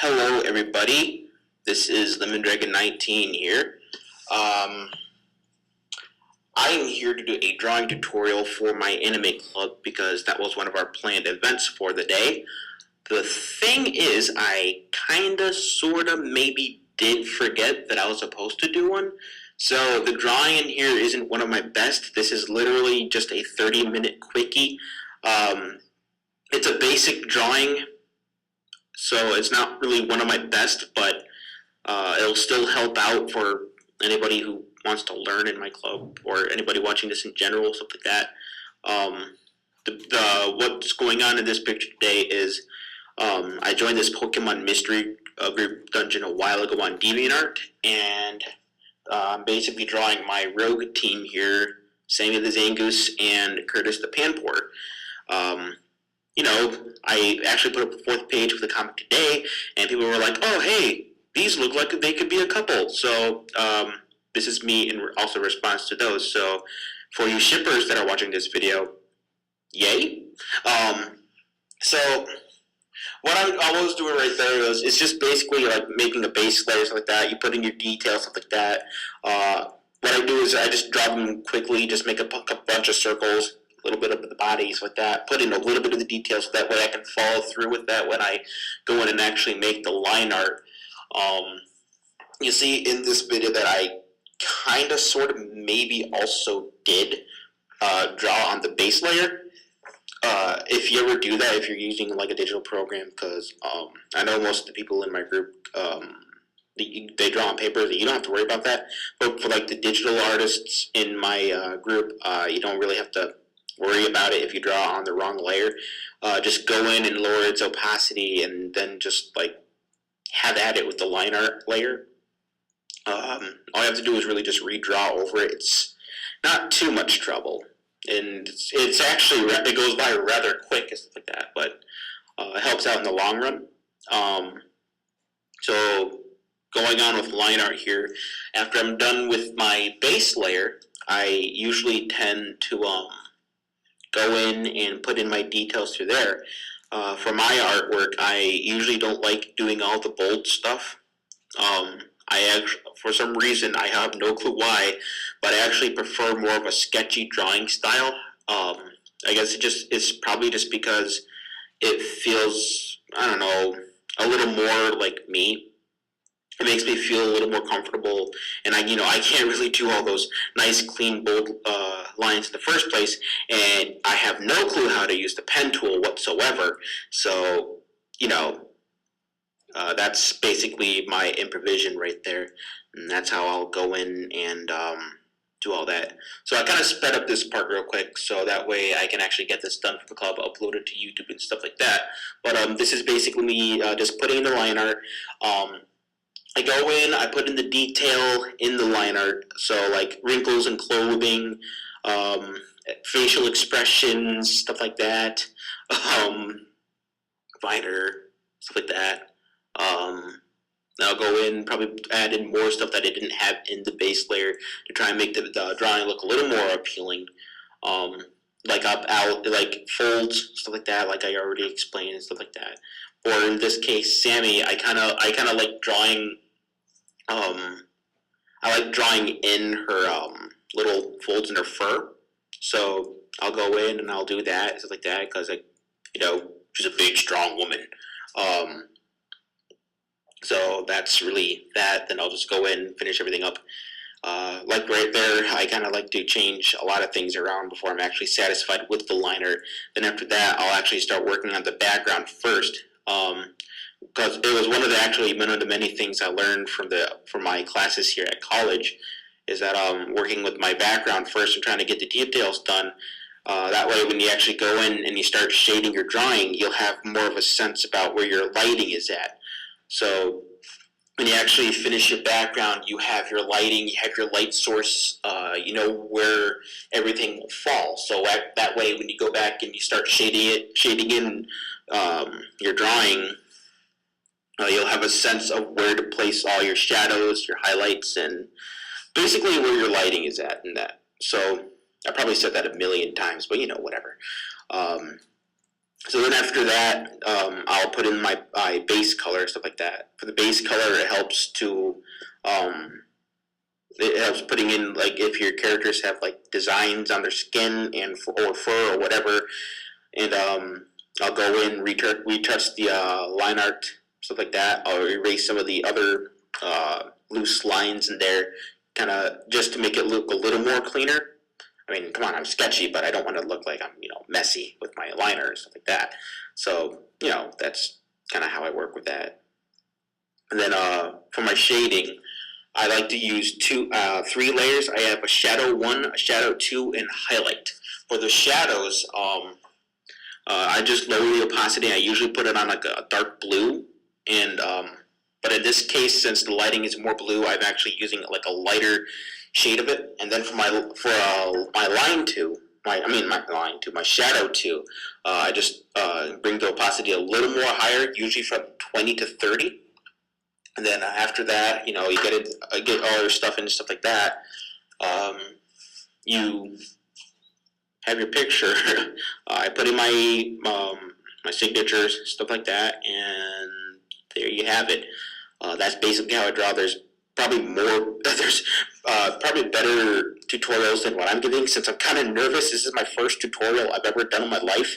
Hello everybody, this is Lemon Dragon 19 here. I am here to do a drawing tutorial for my anime club because that was one of our planned events for the day. The thing is, I kinda, sorta, maybe did forget that I was supposed to do one. So the drawing in here isn't one of my best. This is literally just a 30-minute quickie. It's a basic drawing, so it's not really one of my best, but it'll still help out for anybody who wants to learn in my club, or anybody watching this in general, stuff like that. What's going on in this picture today is I joined this Pokemon mystery group dungeon a while ago on DeviantArt, and I'm basically drawing my rogue team here, Sammy the Zangoose and Curtis the Panpour. I actually put up the 4th page of the comic today, and people were like, oh, hey, these look like they could be a couple. So this is me in also response to those. So for you shippers that are watching this video, yay. So what I was doing right there is it's just basically like making a base layer, stuff like that. You put in your details, stuff like that. What I do is I just draw them quickly, just make a bunch of circles, a little bit of the bodies like that, put in a little bit of the details so that way I can follow through with that when I go in and actually make the line art. You see in this video that I kind of, sort of, maybe also did draw on the base layer. If you ever do that, if you're using like a digital program, because I know most of the people in my group, they draw on paper, you don't have to worry about that. But for like the digital artists in my group, you don't really have to worry about it if you draw on the wrong layer. Just go in and lower its opacity, and then just like have at it with the line art layer. All you have to do is really just redraw over it. It's not too much trouble, and it's actually, it goes by rather quick and stuff like that, but it helps out in the long run. So going on with line art here, after I'm done with my base layer, I usually tend to go in and put in my details through there. For my artwork, I usually don't like doing all the bold stuff. For some reason, I have no clue why, but I actually prefer more of a sketchy drawing style. I guess it's probably just because it feels, I don't know, a little more like me. It makes me feel a little more comfortable, and I can't really do all those nice, clean, bold lines in the first place, and I have no clue how to use the pen tool whatsoever. So, that's basically my improvisation right there, and that's how I'll go in and do all that. So I kind of sped up this part real quick, so that way I can actually get this done for the club, upload it to YouTube and stuff like that. But this is basically me just putting in the line art. I go in, I put in the detail in the line art, so like wrinkles and clothing, facial expressions, stuff like that, viner, stuff like that. I'll go in, probably add in more stuff that I didn't have in the base layer to try and make the drawing look a little more appealing. Like like folds, stuff like that, like I already explained, and stuff like that. Or in this case, Sammy, I kind of like drawing. I like drawing in her little folds in her fur, so I'll go in and I'll do that, stuff like that, because she's a big, strong woman. So that's really that. Then I'll just go in and finish everything up. Like right there, I kind of like to change a lot of things around before I'm actually satisfied with the liner. Then after that, I'll actually start working on the background first. Because it was one of the many things I learned from my classes here at college, is that working with my background first and trying to get the details done. That way, when you actually go in and you start shading your drawing, you'll have more of a sense about where your lighting is at. So when you actually finish your background, you have your lighting, you have your light source, you know where everything will fall. So that way, when you go back and you start shading in your drawing, you'll have a sense of where to place all your shadows, your highlights, and basically where your lighting is at in that. So I probably said that a million times, but whatever. So then after that, I'll put in my base color, stuff like that. For the base color, it helps to, it helps putting in, like, if your characters have like designs on their skin and or fur or whatever, and I'll go in, retouch the line art, stuff like that. I'll erase some of the other loose lines in there, kind of just to make it look a little more cleaner. I mean, come on, I'm sketchy, but I don't want to look like I'm, messy with my liner and stuff like that. So, that's kind of how I work with that. And then for my shading, I like to use 3 layers. I have a shadow 1, a shadow 2, and highlight. For the shadows, I just lower the opacity. I usually put it on like a dark blue, and but in this case, since the lighting is more blue, I'm actually using like a lighter shade of it. And then for my line 2, my shadow 2, I just bring the opacity a little more higher, usually from 20 to 30. And then after that, you get all your stuff and stuff like that. You have your picture. I put in my signatures, stuff like that, and there you have it. That's basically how I draw. There's probably there's probably better tutorials than what I'm giving, since I'm kind of nervous. This is my first tutorial I've ever done in my life,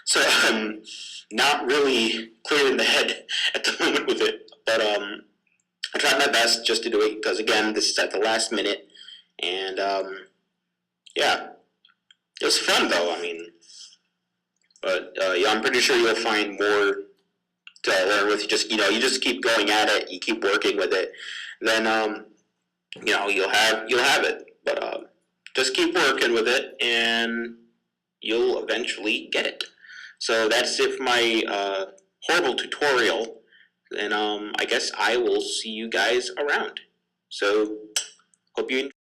so I'm not really clear in the head at the moment with it. But I tried my best just to do it, because again, this is at the last minute, and yeah, it was fun though. I mean, but yeah, I'm pretty sure you'll find more to learn with. You just keep going at it, you keep working with it, then you'll have it. But just keep working with it, and you'll eventually get it. So that's it for my horrible tutorial. And I guess I will see you guys around. So hope you enjoy.